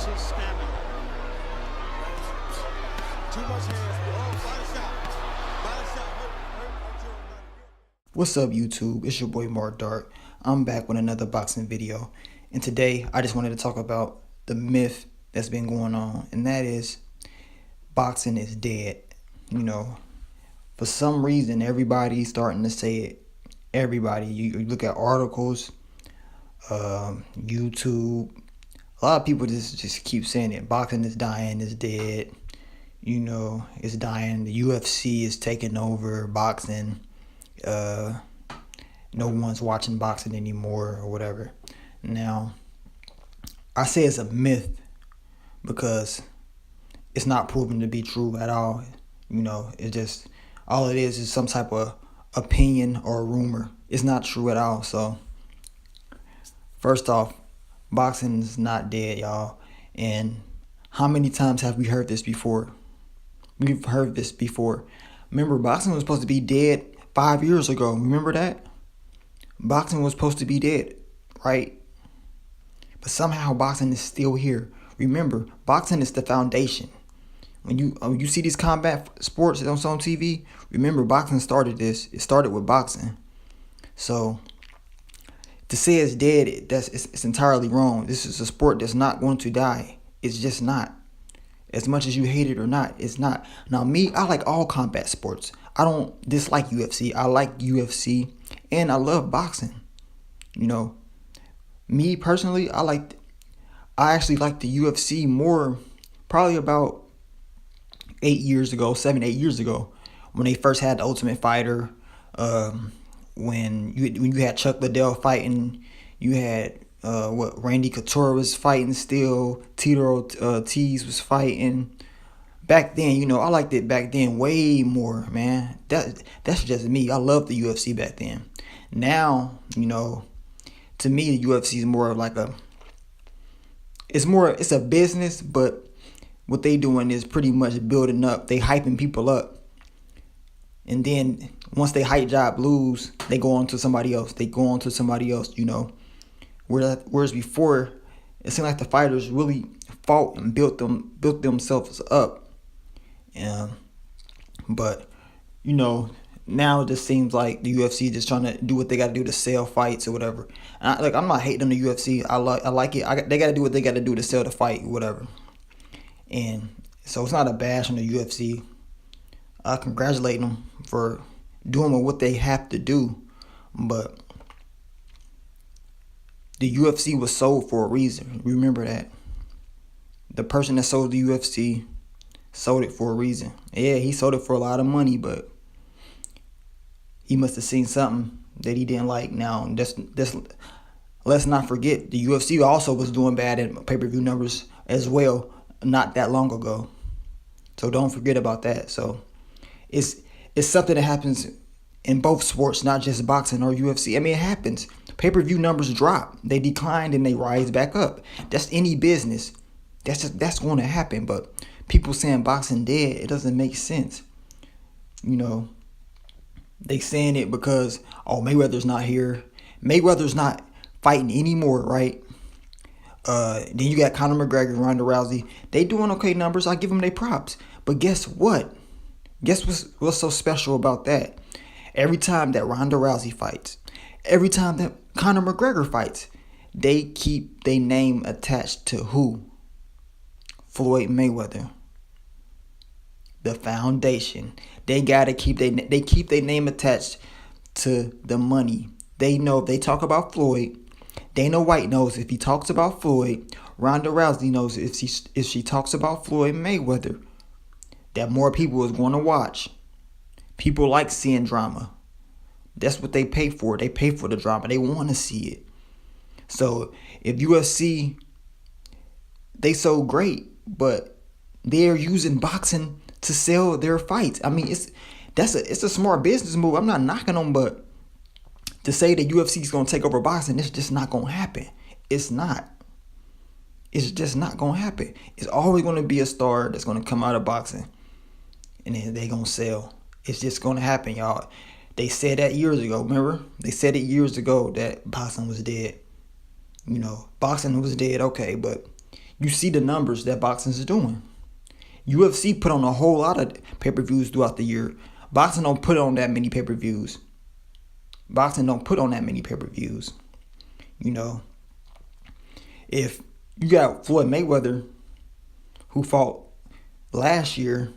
vicious stamina. Too much hands. Oh, body shot. Body shot. Hurt. What's up, YouTube? It's your boy Mark Dark. I'm back with another boxing video, and today I just wanted to talk about the myth that's been going on, and that is boxing is dead. You know, for some reason everybody's starting to say it. Everybody, you look at articles, YouTube. A lot of people just keep saying it. Boxing is dying, is dead. You know, it's dying. The UFC is taking over boxing. No one's watching boxing anymore or whatever. Now, I say it's a myth because it's not proven to be true at all. You know, it just, all it is some type of opinion or rumor. It's not true at all. So, first off, boxing is not dead, y'all. And how many times have we heard this before? We've heard this before. Remember, boxing was supposed to be dead 5 years ago. Remember that? Boxing was supposed to be dead, right? But somehow boxing is still here. Remember, boxing is the foundation. When you see these combat sports on TV, remember boxing started this. It started with boxing. So to say it's dead, it's entirely wrong. This is a sport that's not going to die. It's just not. As much as you hate it or not, it's not. Now me, I like all combat sports. I don't dislike UFC. I like UFC and I love boxing. You know, me personally, I actually like the UFC more probably about 8 years ago, 7, 8 years ago, when they first had the Ultimate Fighter. When you had Chuck Liddell fighting, you had Randy Couture was fighting still, Tito Ortiz was fighting. Back then, you know, I liked it back then way more, man. That's just me. I love the UFC back then. Now, you know, to me the UFC is more like it's a business, but what they doing is pretty much building up. They hyping people up. And then once they hype job lose, they go on to somebody else. You know. Whereas before, it seemed like the fighters really fought and built themselves up. Yeah. But, you know, now it just seems like the UFC just trying to do what they got to do to sell fights or whatever. And I'm not hating on the UFC. I like it. They got to do what they got to do to sell the fight, whatever. And so it's not a bash on the UFC. I congratulate them for doing what they have to do. But the UFC was sold for a reason. Remember that. The person that sold the UFC sold it for a reason. Yeah, he sold it for a lot of money, but he must have seen something that he didn't like. Now, let's not forget, the UFC also was doing bad in pay-per-view numbers as well not that long ago. So don't forget about that. So it's something that happens in both sports, not just boxing or UFC. I mean, it happens. Pay-per-view numbers drop. They decline and they rise back up. That's any business. That's going to happen. But people saying boxing dead, it doesn't make sense. You know, they saying it because, oh, Mayweather's not here. Mayweather's not fighting anymore, right? Then you got Conor McGregor, Ronda Rousey. They doing okay numbers. I give them their props. But guess what? Guess what's so special about that? Every time that Ronda Rousey fights, every time that Conor McGregor fights, they keep their name attached to who? Floyd Mayweather. The foundation. They gotta keep their name attached to the money. They know if they talk about Floyd, Dana White knows if he talks about Floyd, Ronda Rousey knows if she talks about Floyd Mayweather, that more people is going to watch. People like seeing drama. That's what they pay for. They pay for the drama. They want to see it. So if UFC, they so great, but they're using boxing to sell their fights. I mean, it's a smart business move. I'm not knocking them, but to say that UFC is going to take over boxing, it's just not going to happen. It's not. It's just not going to happen. It's always going to be a star that's going to come out of boxing, and then they're going to sell. It's just going to happen, y'all. They said that years ago, remember? They said it years ago that boxing was dead. You know, boxing was dead, okay, but You see the numbers that boxing is doing. UFC put on a whole lot of pay-per-views throughout the year. Boxing don't put on that many pay-per-views. Boxing don't put on that many pay-per-views. You know, if you got Floyd Mayweather, who fought last year,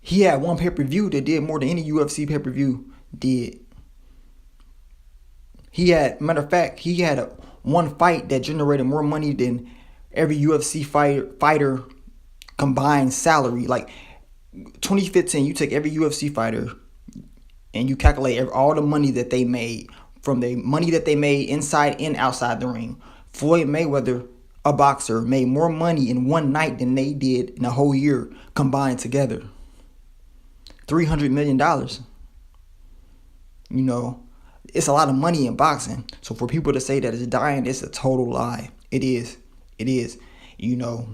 he had one pay-per-view that did more than any UFC pay-per-view did. He had, matter of fact, he had one fight that generated more money than every UFC fighter combined salary. Like 2015, you take every UFC fighter and you calculate all the money that they made, from the money that they made inside and outside the ring. Floyd Mayweather, a boxer, made more money in one night than they did in a whole year combined together. $300 million. You know, it's a lot of money in boxing. So for people to say that it's dying, it's a total lie. It is. It is. You know,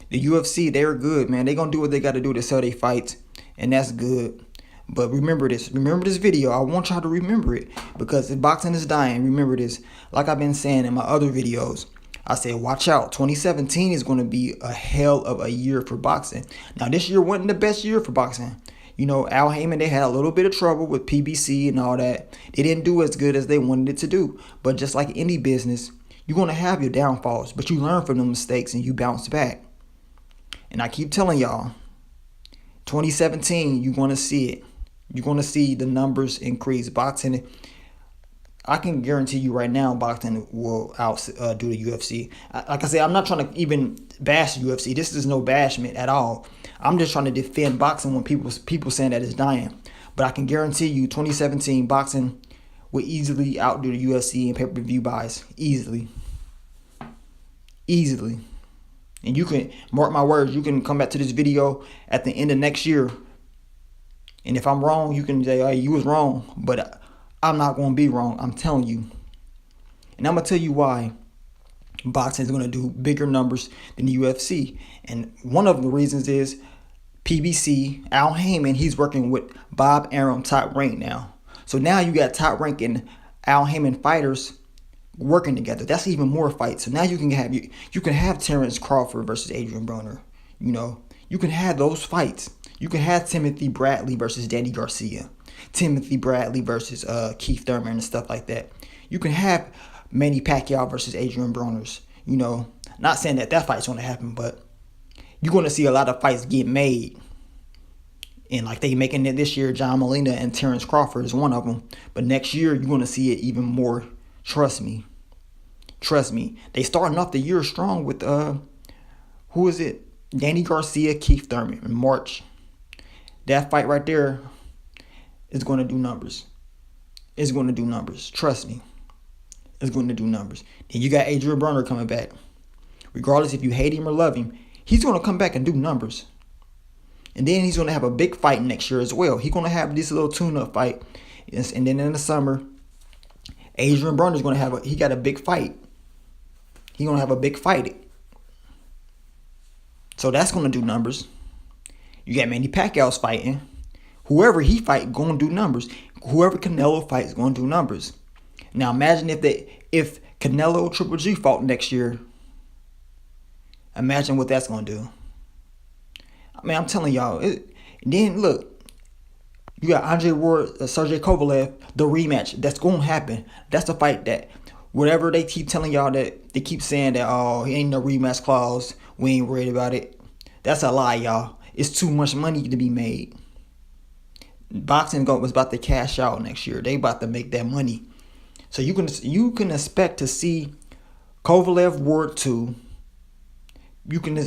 the UFC, they're good, man. They're going to do what they got to do to sell their fights, and that's good. But remember this. Remember this video. I want y'all to remember it, because if boxing is dying, remember this. Like I've been saying in my other videos, I said, watch out. 2017 is going to be a hell of a year for boxing. Now, this year wasn't the best year for boxing. You know, Al Heyman, they had a little bit of trouble with PBC and all that. They didn't do as good as they wanted it to do. But just like any business, you're going to have your downfalls, but you learn from the mistakes and you bounce back. And I keep telling y'all, 2017, you're going to see it. You're going to see the numbers increase. Boxing, I can guarantee you right now, boxing will outdo the UFC. Like I said, I'm not trying to even bash the UFC. This is no bashment at all. I'm just trying to defend boxing when people saying that it's dying. But I can guarantee you, 2017, boxing will easily outdo the UFC in pay-per-view buys. Easily. Easily. And you can, mark my words, you can come back to this video at the end of next year. And if I'm wrong, you can say, hey, you was wrong. But I'm not going to be wrong. I'm telling you. And I'm going to tell you why boxing is going to do bigger numbers than the UFC. And one of the reasons is PBC, Al Heyman, he's working with Bob Arum, Top Rank now. So now you got Top Rank and Al Heyman fighters working together. That's even more fights. So now you can have Terrence Crawford versus Adrian Broner. You know, you can have those fights. You can have Timothy Bradley versus Danny Garcia. Timothy Bradley versus Keith Thurman and stuff like that. You can have Manny Pacquiao versus Adrian Broner. You know, not saying that fight's going to happen, but you're going to see a lot of fights get made. And like they making it this year, John Molina and Terrence Crawford is one of them. But next year, you're going to see it even more. Trust me. Trust me. They starting off the year strong with, who is it? Danny Garcia, Keith Thurman in March. That fight right there is going to do numbers. It's going to do numbers. Trust me. It's going to do numbers. And you got Adrian Broner coming back. Regardless if you hate him or love him, he's going to come back and do numbers. And then he's going to have a big fight next year as well. He's going to have this little tune-up fight. And then in the summer, Adrian Broner's going to have he got a big fight. He's going to have a big fight. So that's going to do numbers. You got Manny Pacquiao's fighting. Whoever he fight going to do numbers. Whoever Canelo fights going to do numbers. Now imagine if Canelo Triple G fought next year. Imagine what that's going to do. I mean, I'm telling y'all. Then look, you got Andre Ward, Sergey Kovalev, the rematch. That's going to happen. That's the fight that, whatever they keep telling y'all, that they keep saying that, oh, he ain't no rematch clause. We ain't worried about it. That's a lie, y'all. It's too much money to be made. Boxing was about to cash out next year. They about to make that money. So you can expect to see Kovalev Ward 2. You can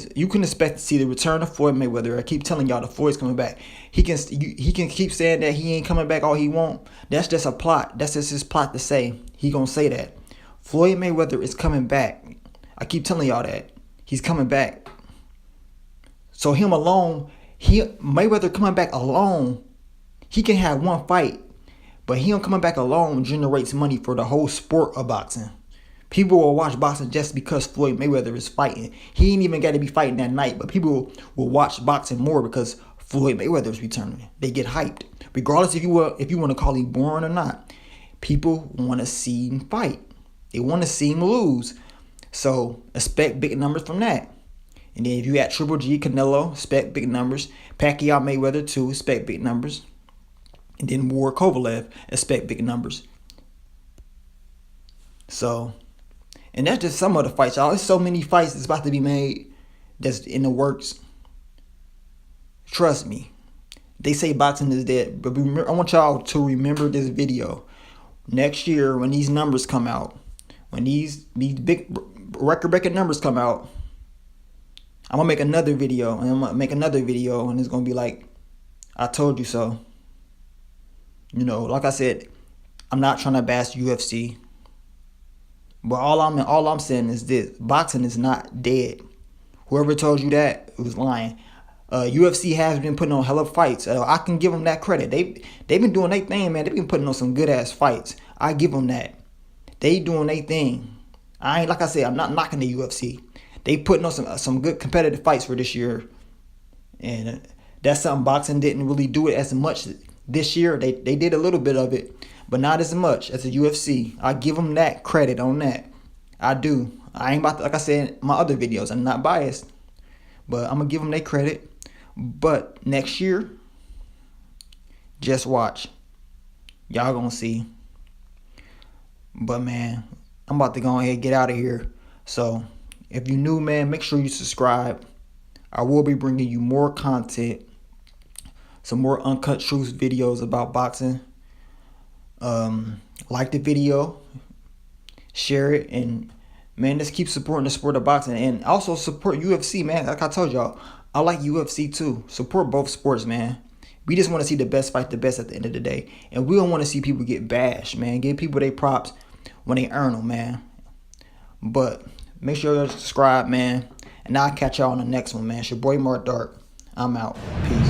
expect to see the return of Floyd Mayweather. I keep telling y'all the Floyd's coming back. He can keep saying that he ain't coming back all he want. That's just a plot. That's just his plot to say. He gonna say that. Floyd Mayweather is coming back. I keep telling y'all that. He's coming back. So him alone, Mayweather coming back alone, he can have one fight. But him coming back alone generates money for the whole sport of boxing. People will watch boxing just because Floyd Mayweather is fighting. He ain't even got to be fighting that night, but people will watch boxing more because Floyd Mayweather is returning. They get hyped. Regardless if you want to call him boring or not, people want to see him fight. They want to see him lose. So expect big numbers from that. And then if you got Triple G, Canelo, expect big numbers. Pacquiao, Mayweather too, expect big numbers. And then Ward, Kovalev, expect big numbers. So, and that's just some of the fights, y'all. There's so many fights that's about to be made that's in the works. Trust me. They say boxing is dead, but I want y'all to remember this video. Next year, when these numbers come out, when these big record-breaking numbers come out, I'm gonna make another video, and it's gonna be like, I told you so. You know, like I said, I'm not trying to bash UFC, but all I'm saying is this: boxing is not dead. Whoever told you that was lying. UFC has been putting on hella fights. I can give them that credit. They've been doing their thing, man. They've been putting on some good ass fights. I give them that. They doing their thing. I ain't, like I said, I'm not knocking the UFC. They putting on some good competitive fights for this year, and that's something boxing didn't really do it as much this year. They did a little bit of it, but not as much as the UFC. I give them that credit on that. I do. I ain't about to, like I said in my other videos, I'm not biased, but I'm gonna give them their credit. But next year, just watch. Y'all gonna see. But man, I'm about to go ahead and get out of here. So if you're new, man, make sure you subscribe. I will be bringing you more content, some more uncut truths videos about boxing. Like the video, share it, and man, let's keep supporting the sport of boxing, and also support UFC, man. Like I told y'all, I like UFC too. Support both sports, man. We just want to see the best fight the best at the end of the day, and we don't want to see people get bashed, man. Give people their props when they earn them, man. But make sure you subscribe, man, and I'll catch y'all on the next one, man. It's your boy Mark Dark. I'm out. Peace.